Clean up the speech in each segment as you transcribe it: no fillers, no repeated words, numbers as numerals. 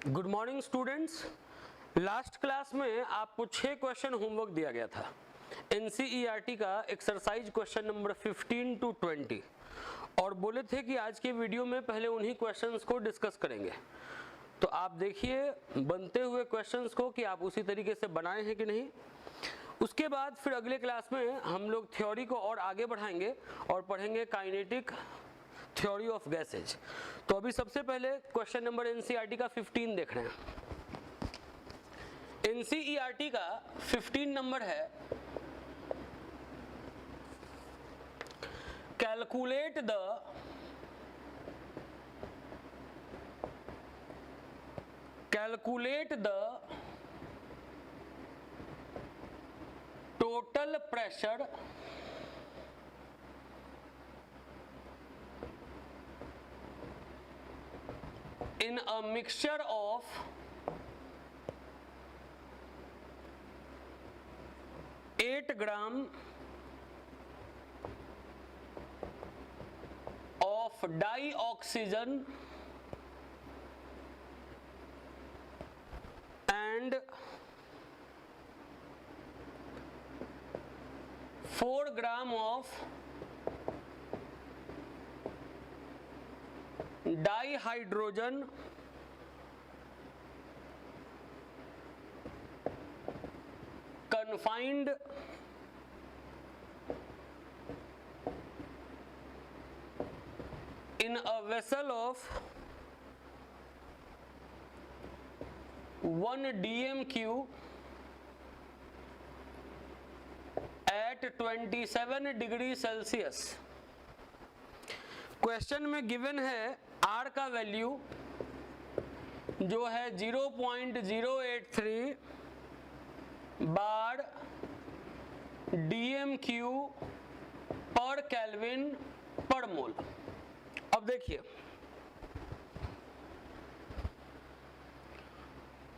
Good morning students. Last class में आपको 6 question homework दिया गया था एनसीईआरटी का एक्सरसाइज क्वेश्चन नंबर 15 to 20 और बोले थे कि आज के वीडियो में पहले उन्हीं क्वेश्चंस को डिस्कस करेंगे। तो आप देखिए बनते हुए क्वेश्चंस को कि आप उसी तरीके से बनाए हैं कि नहीं। उसके बाद फिर अगले क्लास में हम लोग थ्योरी को और आगे बढ़ाएंगे और पढ़ेंगे काइनेटिक थ्योरी ऑफ गैसेज। तो अभी सबसे पहले क्वेश्चन नंबर एनसीईआरटी का 15 देख रहे हैं। एनसीईआरटी का 15 नंबर है calculate the total pressure in a mixture of eight gram of dioxygen and 4 gram of dihydrogen confined in a vessel of 1 dmq at 27 degree Celsius. Question में given है R का value जो है 0.083 बार DMQ पर kelvin पर मोल। अब देखिए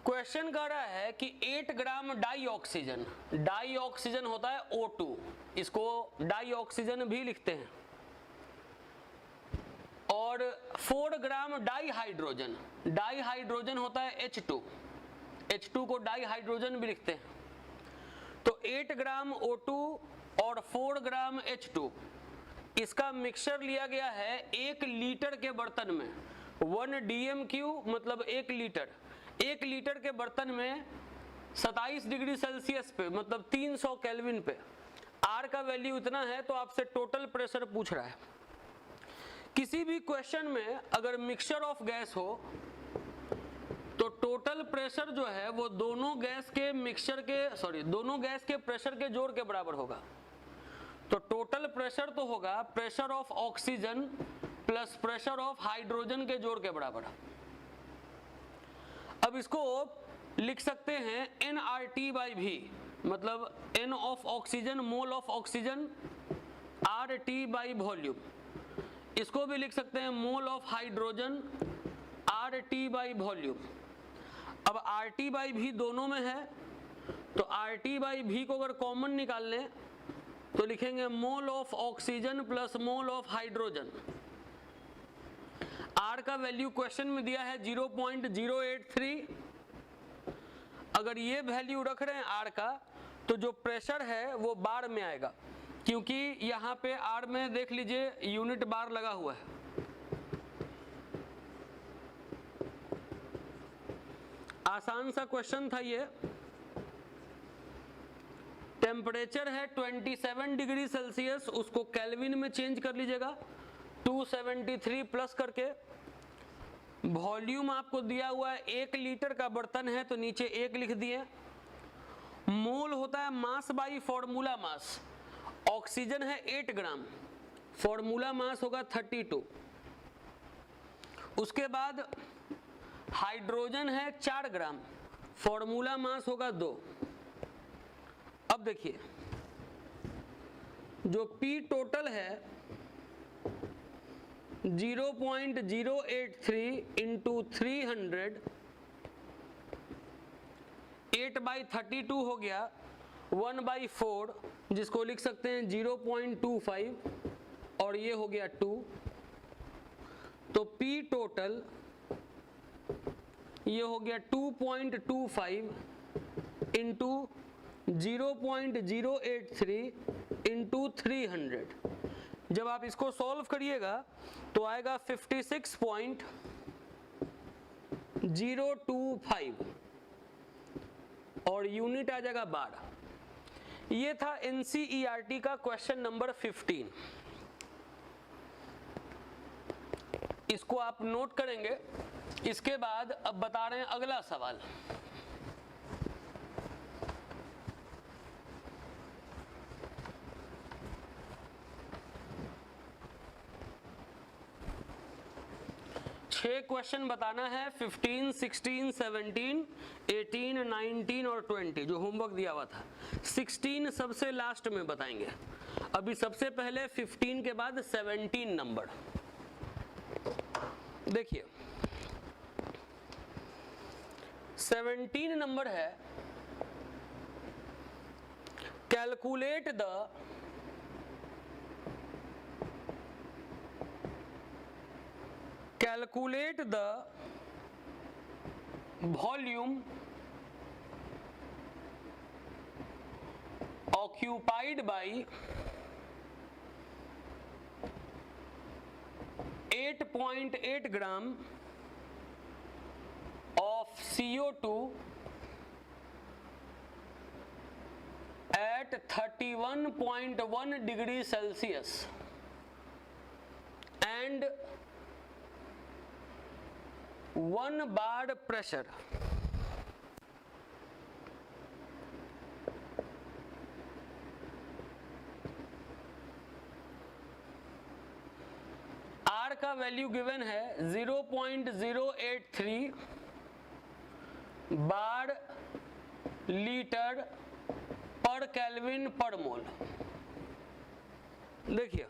question कह रहा है कि 8 ग्राम डाइऑक्सीजन होता है O2, इसको डाइऑक्सीजन भी लिखते हैं, और 4 ग्राम डाइहाइड्रोजन होता है H2 को डाइहाइड्रोजन भी लिखते हैं। तो 8 ग्राम O2 और 4 ग्राम H2 इसका मिक्सचर लिया गया है 1 लीटर के बर्तन में। 1 DMQ मतलब 1 लीटर के बर्तन में 27 डिग्री सेल्सियस पे मतलब 300 केल्विन पे R का वैल्यू इतना है। तो आपसे टोटल प्रेशर पूछ रहा है। किसी भी क्वेश्चन में अगर मिक्सचर ऑफ गैस हो तो टोटल प्रेशर जो है वो दोनों गैस के प्रेशर के जोड़ के बराबर होगा। तो टोटल प्रेशर तो होगा pressure of oxygen plus pressure of hydrogen के जोड़ के बराबर। अब इसको लिख सकते हैं nRT/V मतलब N of oxygen mole of oxygen RT volume. इसको भी लिख सकते हैं mole of hydrogen RT volume. अब RT/V दोनों में है तो RT/V को अगर कॉमन निकाल लें तो लिखेंगे mole of oxygen plus mole of hydrogen. R का वैल्यू क्वेश्चन में दिया है 0.083। अगर ये वैल्यू रख रहे हैं R का तो जो प्रेशर है वो बार में आएगा, क्योंकि यहाँ पे R में देख लीजिए यूनिट बार लगा हुआ है। आसान सा क्वेश्चन था ये। टेम्परेचर है 27 डिग्री सेल्सियस, उसको केल्विन में चेंज कर लीजिएगा 273 प्लस करके। वॉल्यूम आपको दिया हुआ है 1 लीटर का बर्तन है तो नीचे 1 लिख दिए। मोल होता है मास बाई फॉर्मूला मास। ऑक्सीजन है 8 ग्राम, फॉर्मूला मास होगा 32। उसके बाद हाइड्रोजन है 4 ग्राम, फॉर्मूला मास होगा 2। अब देखिए जो P टोटल है 0.083 इंटू 300 8/32 हो गया 1/4, जिसको लिख सकते हैं 0.25 और ये हो गया 2। तो P टोटल ये हो गया 2.25 इंटू 0.083 इंटू 300। जब आप इसको सॉल्व करिएगा तो आएगा 56.025 और यूनिट आ जाएगा बार। ये था एनसीईआरटी का क्वेश्चन नंबर 15। इसको आप नोट करेंगे। इसके बाद अब बता रहे हैं अगला सवाल। छह क्वेश्चन बताना है, 15, 16, 17, 18, 19 और 20 जो होमवर्क दिया हुआ था। 16 सबसे लास्ट में बताएंगे। अभी सबसे पहले 15 के बाद 17 नंबर देखिए। 17 नंबर है, calculate the volume occupied by 8.8 gram of CO2 at 31.1 degree Celsius and 1 bar pressure। R का वैल्यू गिवन है 0.083 बार लीटर पर केल्विन पर मोल। देखिए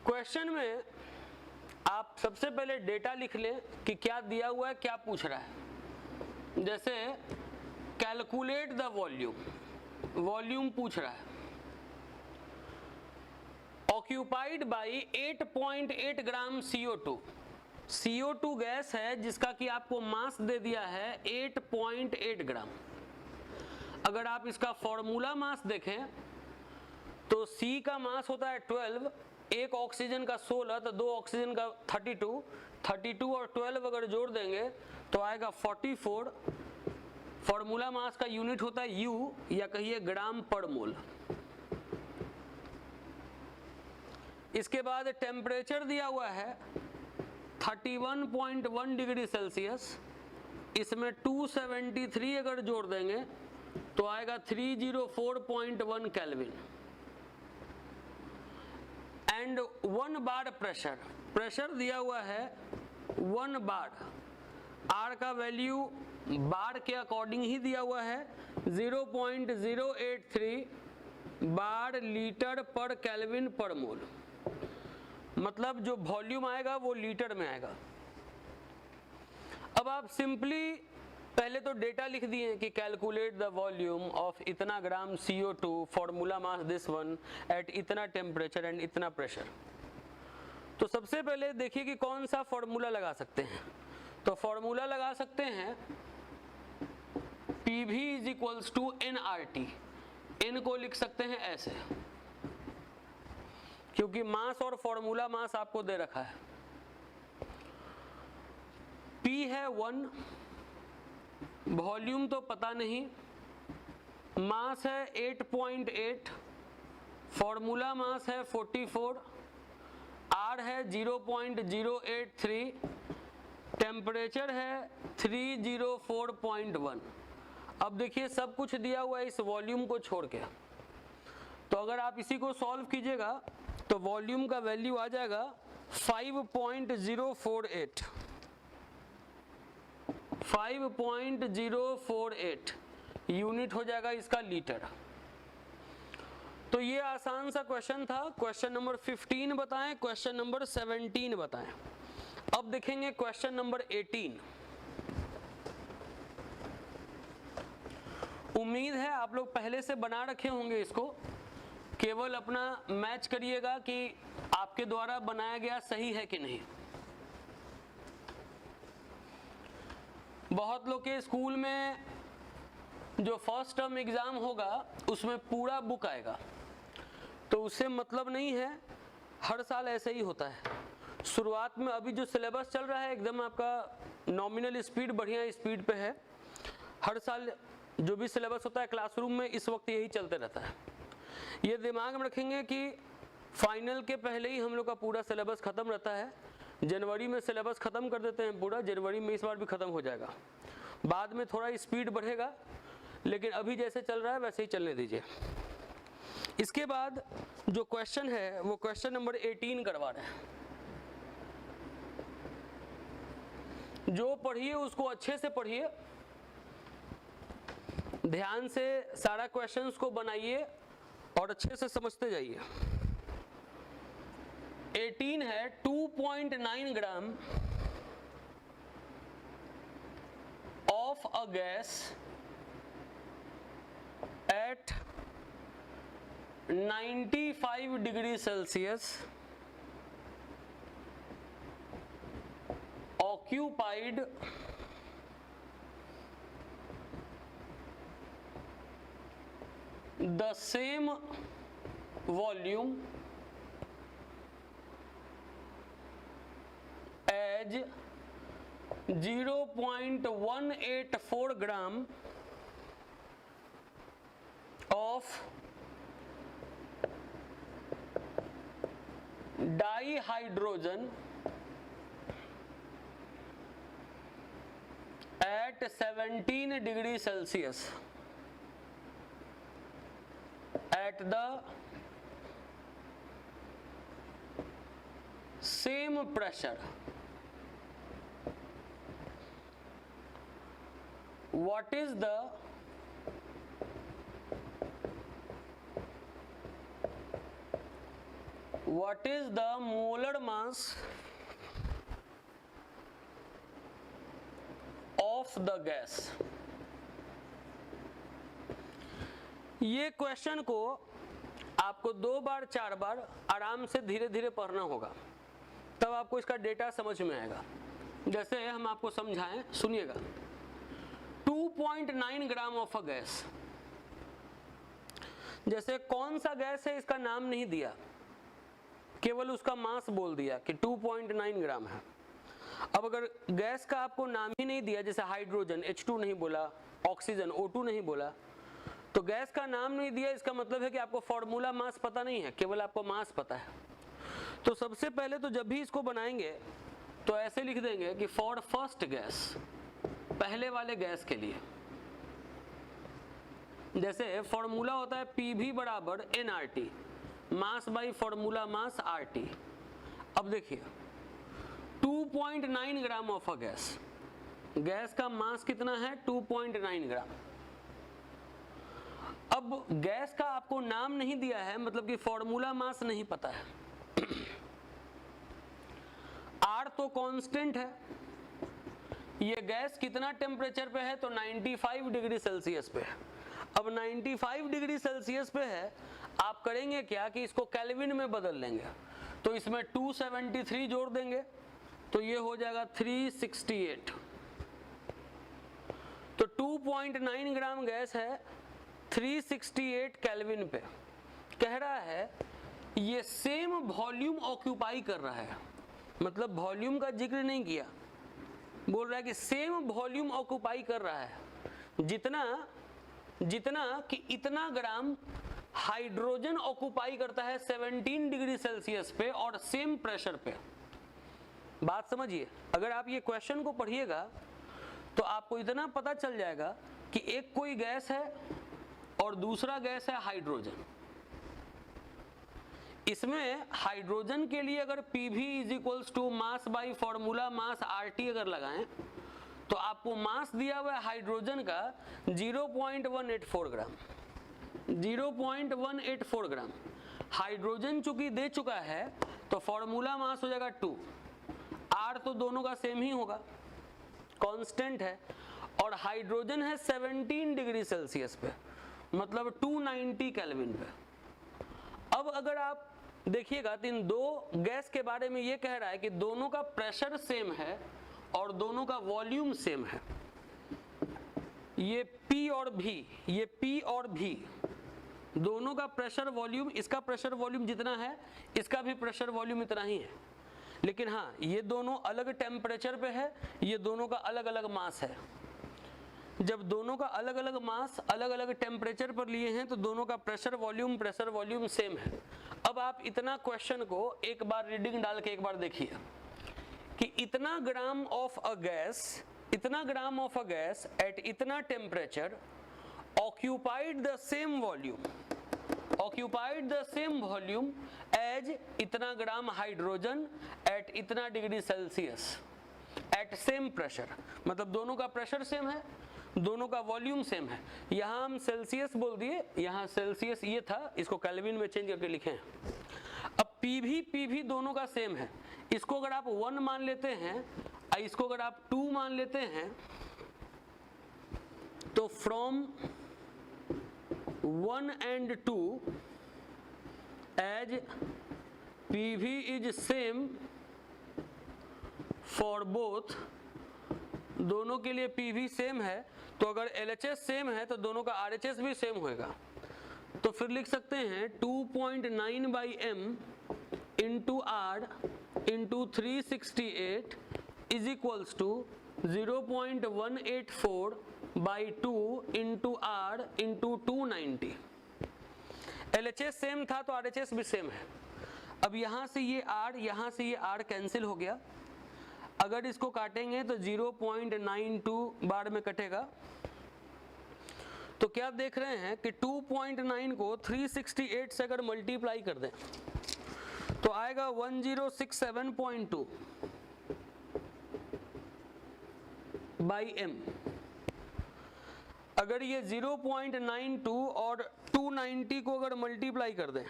क्वेश्चन में आप सबसे पहले डेटा लिख लें कि क्या दिया हुआ है, क्या पूछ रहा है। जैसे कैलकुलेट द वॉल्यूम, वॉल्यूम पूछ रहा है। Occupied by 8.8 gram CO2। CO2 gas है जिसका कि आपको मास दे दिया है 8.8 ग्राम। अगर आप इसका फॉर्मूला मास देखें तो C का मास होता है 12, एक ऑक्सीजन का 16, तो दो ऑक्सीजन का 32 और 12 अगर जोड़ देंगे तो आएगा 44। फॉर्मूला मास का यूनिट होता है U या कहिए ग्राम पर मोल। इसके बाद टेम्परेचर दिया हुआ है 31.1 डिग्री सेल्सियस, इसमें 273 अगर जोड़ देंगे तो आएगा 304.1 kelvin. And 1 bar pressure, pressure दिया हुआ है 1 बार। R का वैल्यू बार के अकॉर्डिंग ही दिया हुआ है 0.083 बार लीटर पर केल्विन पर मोल। मतलब जो वॉल्यूम आएगा वो लीटर में आएगा। अब आप सिंपली पहले तो डेटा लिख दिए कि कैलकुलेट द वॉल्यूम ऑफ इतना gram CO2, formula mass this one at इतना टेम्परेचर एंड इतना प्रेशर। तो सबसे पहले देखिए कि कौन सा फॉर्मूला लगा सकते हैं। तो फॉर्मूला लगा सकते हैं PV is equals to nRT। n को लिख सकते हैं ऐसे, क्योंकि मास और फॉर्मूला मास आपको दे रखा है। P है 1, वॉल्यूम तो पता नहीं, मास है 8.8, फॉर्मूला मास है 44, R है 0.083, टेम्परेचर है 304.1। अब देखिए सब कुछ दिया हुआ है इस वॉल्यूम को छोड़ के। तो अगर आप इसी को सॉल्व कीजिएगा तो वॉल्यूम का वैल्यू आ जाएगा 5.048 यूनिट हो जाएगा इसका लीटर। तो ये आसान सा क्वेश्चन था। क्वेश्चन नंबर 15 बताएं, क्वेश्चन नंबर 17 बताएं। अब देखेंगे क्वेश्चन नंबर 18। उम्मीद है आप लोग पहले से बना रखे होंगे इसको, केवल अपना मैच करिएगा कि आपके द्वारा बनाया गया सही है कि नहीं। बहुत लोग के स्कूल में जो फर्स्ट टर्म एग्जाम होगा उसमें पूरा बुक आएगा, तो उससे मतलब नहीं है, हर साल ऐसे ही होता है। शुरुआत में अभी जो सिलेबस चल रहा है एकदम आपका नॉमिनल स्पीड बढ़िया स्पीड पे है। हर साल जो भी सिलेबस होता है क्लासरूम में इस वक्त यही चलते रहता है। ये दिमाग में रखेंगे कि फाइनल के पहले ही हम लोग का पूरा सिलेबस खत्म रहता है। जनवरी में सिलेबस खत्म कर देते हैं पूरा, जनवरी में इस बार भी खत्म हो जाएगा। बाद में थोड़ा स्पीड बढ़ेगा, लेकिन अभी जैसे चल रहा है वैसे ही चलने दीजिए। इसके बाद जो क्वेश्चन है वो क्वेश्चन नंबर 18 करवा रहे हैं। जो पढ़िए उसको अच्छे से पढ़िए, ध्यान से सारा क्वेश्चंस को बनाइए और अच्छे से समझते जाइए। 18 है 2.9 ग्राम of a gas at 95 degree Celsius occupied the same volume as 0.184 gram of dihydrogen at 17 degree Celsius at the same pressure. What is the molar mass of the gas? ये क्वेश्चन को आपको 2 बार 4 बार आराम से धीरे धीरे पढ़ना होगा, तब आपको इसका डेटा समझ में आएगा। जैसे हम आपको समझाएं, सुनिएगा। 2.9 ग्राम ऑफ अ गैस, जैसे कौन सा गैस है इसका नाम नहीं दिया, केवल उसका मास बोल दिया कि 2.9 ग्राम है। अब अगर गैस का आपको नाम ही नहीं दिया, जैसे हाइड्रोजन H2 नहीं बोला, ऑक्सीजन O2 नहीं बोला, तो गैस का नाम नहीं दिया, इसका मतलब है कि आपको फॉर्मूला मास पता नहीं है, केवल आपको मास पता है। तो सबसे पहले तो जब भी इसको बनाएंगे तो ऐसे लिख देंगे कि फॉर फर्स्ट गैस, पहले वाले गैस के लिए, जैसे फॉर्मूला होता है PV बराबर nRT, mass by formula mass RT। अब देखिए 2.9 ग्राम ऑफ अ गैस, गैस का मास कितना है 2.9 ग्राम। अब गैस का आपको नाम नहीं दिया है, मतलब कि फॉर्मूला मास नहीं पता है। R तो कांस्टेंट है, ये गैस कितना टेम्परेचर पे है, तो 95 डिग्री सेल्सियस पे है। अब 95 डिग्री सेल्सियस पे है, आप करेंगे क्या कि इसको केल्विन में बदल लेंगे, तो इसमें 273 जोड़ देंगे, तो ये हो जाएगा 368। तो 2.9 ग्राम गैस है 368 केल्विन पे। कह रहा है ये सेम वॉल्यूम ऑक्यूपाई कर रहा है, मतलब वॉल्यूम का जिक्र नहीं किया, बोल रहा है कि सेम वॉल्यूम ऑक्यूपाई कर रहा है, जितना कि इतना ग्राम हाइड्रोजन ऑक्यूपाई करता है 17 डिग्री सेल्सियस पे और सेम प्रेशर पे। बात समझिए, अगर आप ये क्वेश्चन को पढ़िएगा तो आपको इतना पता चल जाएगा कि एक कोई गैस है और दूसरा गैस है हाइड्रोजन। इसमें हाइड्रोजन के लिए अगर PV is equals to mass by formula mass RT अगर लगाएं, तो आपको मास दिया हुआ है हाइड्रोजन का 0.184 ग्राम, 0.184 ग्राम। हाइड्रोजन चूंकि दे चुका है तो फॉर्मूला मास हो जाएगा 2, R तो दोनों का सेम ही होगा, कांस्टेंट है, और हाइड्रोजन है 17 डिग्री सेल्सियस पे, मतलब 290 केल्विन पे। अब अगर आप देखिएगा तो इन दो गैस के बारे में ये कह रहा है कि दोनों का प्रेशर सेम है और दोनों का वॉल्यूम सेम है। ये P और V दोनों का प्रेशर वॉल्यूम, इसका प्रेशर वॉल्यूम जितना है इसका भी प्रेशर वॉल्यूम इतना ही है, लेकिन हाँ ये दोनों अलग टेम्परेचर पे है, ये दोनों का अलग अलग मास है। जब दोनों का अलग अलग मास अलग अलग टेम्परेचर पर लिए हैं तो दोनों का प्रेशर वॉल्यूम सेम है। अब आप इतना क्वेश्चन को एक बार रीडिंग डाल के एक बार देखिए कि इतना gram of a gas at इतना temperature occupied the same volume as इतना ग्राम हाइड्रोजन एट इतना degree Celsius at same pressure. मतलब दोनों का प्रेशर सेम है, दोनों का वॉल्यूम सेम है। यहाँ हम सेल्सियस बोल दिए, यहाँ सेल्सियस ये था, इसको केल्विन में चेंज करके लिखे हैं। अब पीवी दोनों का सेम है, इसको अगर आप 1 मान लेते हैं, इसको अगर आप 2 मान लेते हैं, तो from 1 and 2 as PV is same for both, दोनों के लिए PV सेम है, तो अगर LHS सेम है तो दोनों का RHS भी सेम होगा। तो फिर लिख सकते हैं 2.9/m into R into 368 is equals to 0.184/2 into R into 290। LHS same था तो RHS भी सेम है। अब यहाँ से ये R कैंसिल हो गया, अगर इसको काटेंगे तो 0.92 बार में कटेगा। तो क्या देख रहे हैं कि 2.9 को 368 से अगर मल्टीप्लाई कर दें तो आएगा 1067.2 बाई m। अगर ये 0.92 और 290 को अगर मल्टीप्लाई कर दें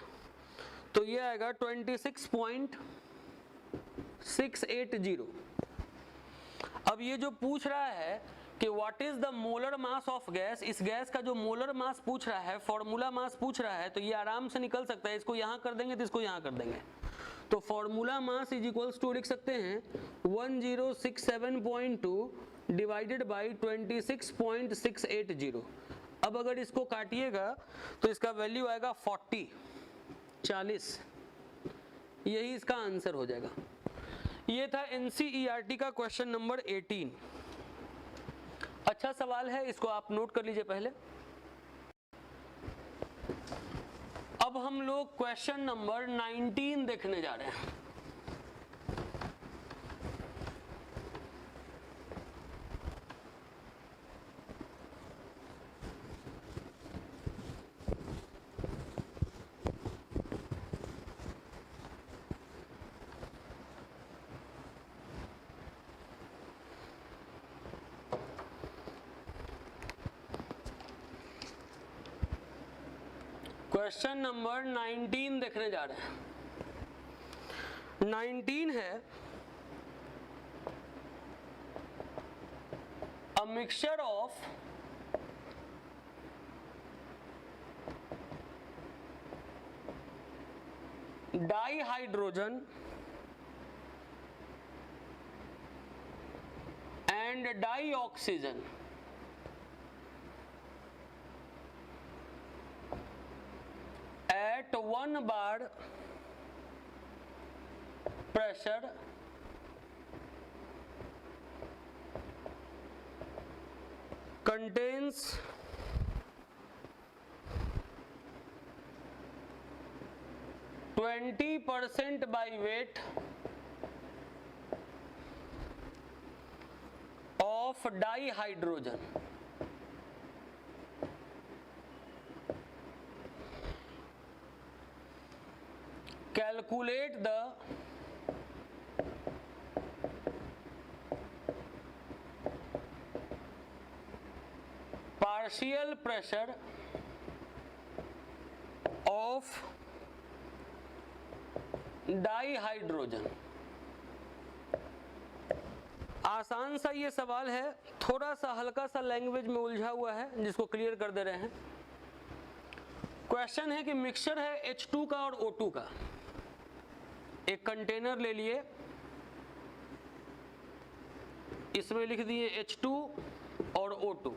तो ये आएगा 26.680। अब ये जो पूछ रहा है कि what is the molar mass of gas, इस गैस का जो मोलर मास पूछ रहा है, फॉर्मूला मास पूछ रहा है, तो ये आराम से निकल सकता है। इसको यहाँ कर देंगे तो इसको यहाँ कर देंगे, तो formula mass is equals to लिख सकते हैं 1067.2 डिवाइडेड बाई 26.680। अब अगर इसको काटिएगा तो इसका वैल्यू आएगा 40। यही इसका आंसर हो जाएगा। ये था NCERT का क्वेश्चन नंबर 18। अच्छा सवाल है, इसको आप नोट कर लीजिए पहले। अब हम लोग क्वेश्चन नंबर 19 देखने जा रहे हैं। क्वेश्चन नंबर 19 देखने जा रहे हैं। 19 है a mixture of dihydrogen and dioxygen at 1 bar pressure contains 20% by weight of dihydrogen. Calculate the partial pressure of dihydrogen. आसान सा ये सवाल है, थोड़ा सा हल्का सा लैंग्वेज में उलझा हुआ है जिसको क्लियर कर दे रहे हैं। क्वेश्चन है कि मिक्सचर है H2 का और O2 का। एक कंटेनर ले लिए, इसमें लिख दिए H2 और O2।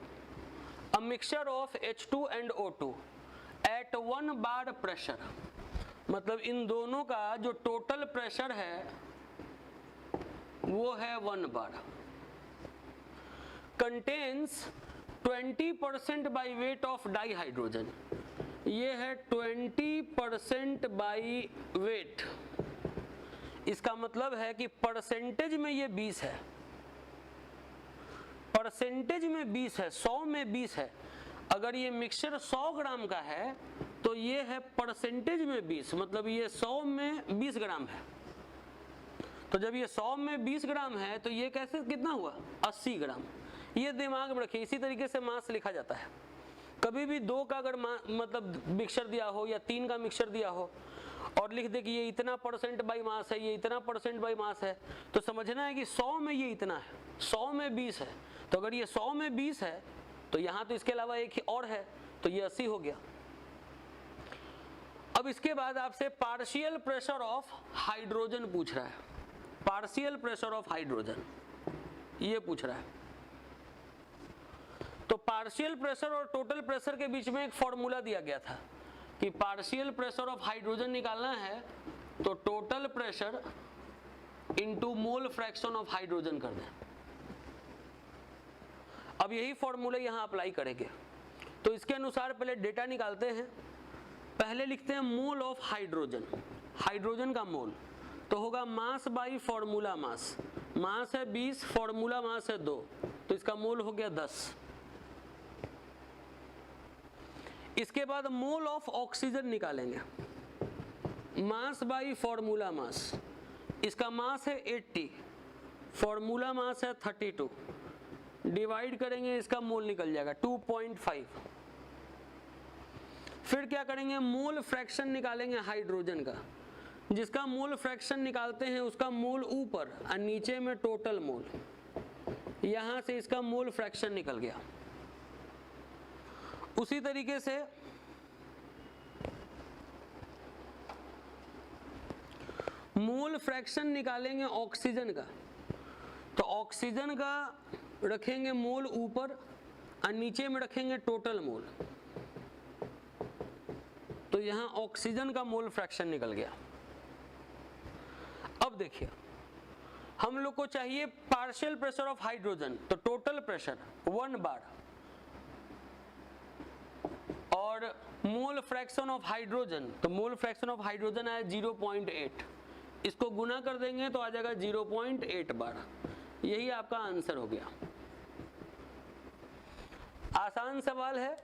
A mixture of H2 and O2 at 1 bar pressure, मतलब इन दोनों का जो टोटल प्रेशर है वो है 1 bar. Contains 20% by weight of dihydrogen, ये है 20% बाई वेट। इसका मतलब है कि परसेंटेज में ये 20 है, परसेंटेज में 20 है, 100 में 20 है। अगर ये मिक्सचर 100 ग्राम का है तो ये है परसेंटेज में 20, मतलब ये 100 में 20 ग्राम है। तो जब ये 100 में 20 ग्राम है तो ये कैसे कितना हुआ 80 ग्राम। ये दिमाग में रखिए, इसी तरीके से मास लिखा जाता है। कभी भी 2 का अगर मतलब मिक्सचर दिया हो या 3 का मिक्सचर दिया हो और लिख दे कि ये इतना परसेंट बाई मास है, ये इतना परसेंट बाई मास है, तो समझना है कि 100 में ये इतना है, 100 में 20 है। तो अगर ये 100 में 20 है तो यहाँ तो इसके अलावा एक ही और है, तो ये 80 हो गया। अब इसके बाद आपसे पार्शियल प्रेशर ऑफ हाइड्रोजन पूछ रहा है, पार्शियल प्रेशर ऑफ हाइड्रोजन ये पूछ रहा है। तो पार्शियल प्रेशर और टोटल प्रेशर के बीच में एक फॉर्मूला दिया गया था कि पार्शियल प्रेशर ऑफ हाइड्रोजन निकालना है तो total pressure into mole fraction of hydrogen कर दें। अब यही फॉर्मूला यहां अप्लाई करेंगे। तो इसके अनुसार पहले डेटा निकालते हैं। पहले लिखते हैं मोल ऑफ हाइड्रोजन, हाइड्रोजन का मोल तो होगा मास बाई फॉर्मूला मास। मास है 20, फॉर्मूला मास है 2, तो इसका मोल हो गया 10। इसके बाद मोल ऑफ ऑक्सीजन निकालेंगे, मास बाई फॉर्मूला मास। इसका मास है 80, फॉर्मूला मास है 32, डिवाइड करेंगे इसका मोल निकल जाएगा 2.5। फिर क्या करेंगे, मोल फ्रैक्शन निकालेंगे हाइड्रोजन का, जिसका मोल फ्रैक्शन निकालते हैं उसका मोल ऊपर और नीचे में टोटल मोल, यहां से इसका मोल फ्रैक्शन निकल गया। उसी तरीके से मोल फ्रैक्शन निकालेंगे ऑक्सीजन का, तो ऑक्सीजन का रखेंगे मोल ऊपर और नीचे में रखेंगे टोटल मोल, तो यहां ऑक्सीजन का मोल फ्रैक्शन निकल गया। अब देखिए हम लोग को चाहिए पार्शियल प्रेशर ऑफ हाइड्रोजन, तो टोटल प्रेशर 1 बार और मोल फ्रैक्शन ऑफ हाइड्रोजन, तो मोल फ्रैक्शन ऑफ हाइड्रोजन आया 0.8, इसको गुना कर देंगे तो आ जाएगा 0.8 बार। यही आपका आंसर हो गया। आसान सवाल है,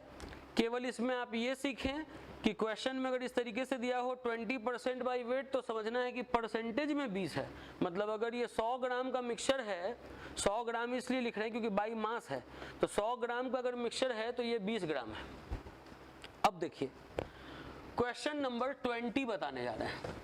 केवल इसमें आप ये सीखें कि क्वेश्चन में अगर इस तरीके से दिया हो 20% बाई वेट, तो समझना है कि परसेंटेज में 20 है। मतलब अगर ये 100 ग्राम का मिक्सचर है, 100 ग्राम इसलिए लिख रहे हैं क्योंकि बाई मास है, तो 100 ग्राम का अगर मिक्सचर है तो ये 20 ग्राम है। अब देखिए क्वेश्चन नंबर 20 बताने जा रहे हैं।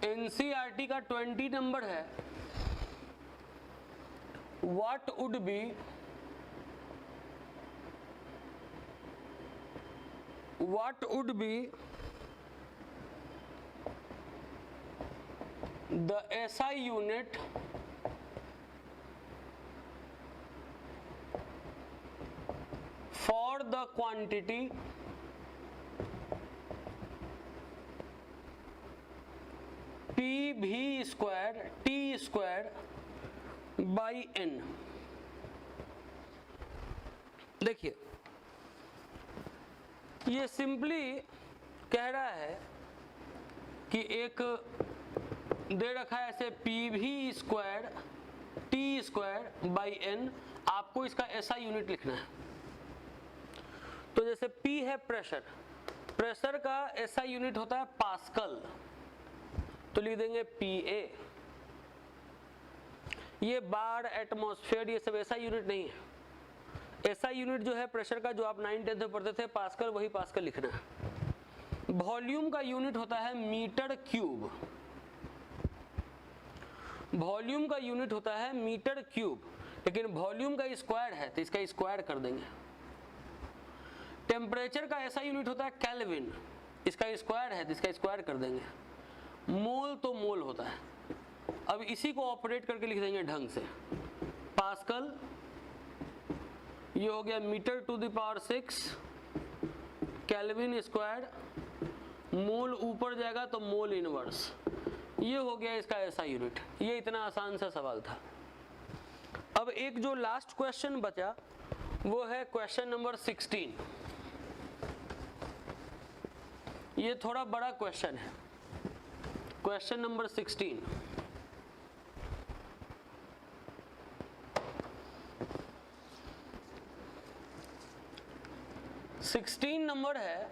एनसीईआरटी का 20 नंबर है, what would be the SI unit for the quantity PV square T square by N। देखिए ये सिंपली कह रहा है कि एक दे रखा है ऐसे PV square T square by N, आपको इसका SI यूनिट लिखना है। तो जैसे P है प्रेशर, प्रेशर का ऐसा यूनिट होता है पास्कल, तो लिख देंगे PA। ये बार, एटमॉस्फेयर, ये सब ऐसा यूनिट नहीं है। ऐसा यूनिट जो है प्रेशर का, जो आप 9th-10th में पढ़ते थे पास्कल, वही पास्कल लिखना है। वॉल्यूम का यूनिट होता है मीटर क्यूब। वॉल्यूम का यूनिट होता है मीटर क्यूब, लेकिन वॉल्यूम का स्क्वायर है तो इसका स्क्वायर कर देंगे। टेम्परेचर का ऐसा यूनिट होता है केल्विन, इसका स्क्वायर है तो इसका स्क्वायर कर देंगे। मोल तो मोल होता है। अब इसी को ऑपरेट करके लिख देंगे ढंग से। पास्कल, ये हो गया metre to the power 6, kelvin square, mole ऊपर जाएगा तो मोल इनवर्स, ये हो गया इसका ऐसा यूनिट। ये इतना आसान सा सवाल था। अब एक जो लास्ट क्वेश्चन बचा वो है क्वेश्चन नंबर 16। ये थोड़ा बड़ा क्वेश्चन है। क्वेश्चन नंबर 16, नंबर है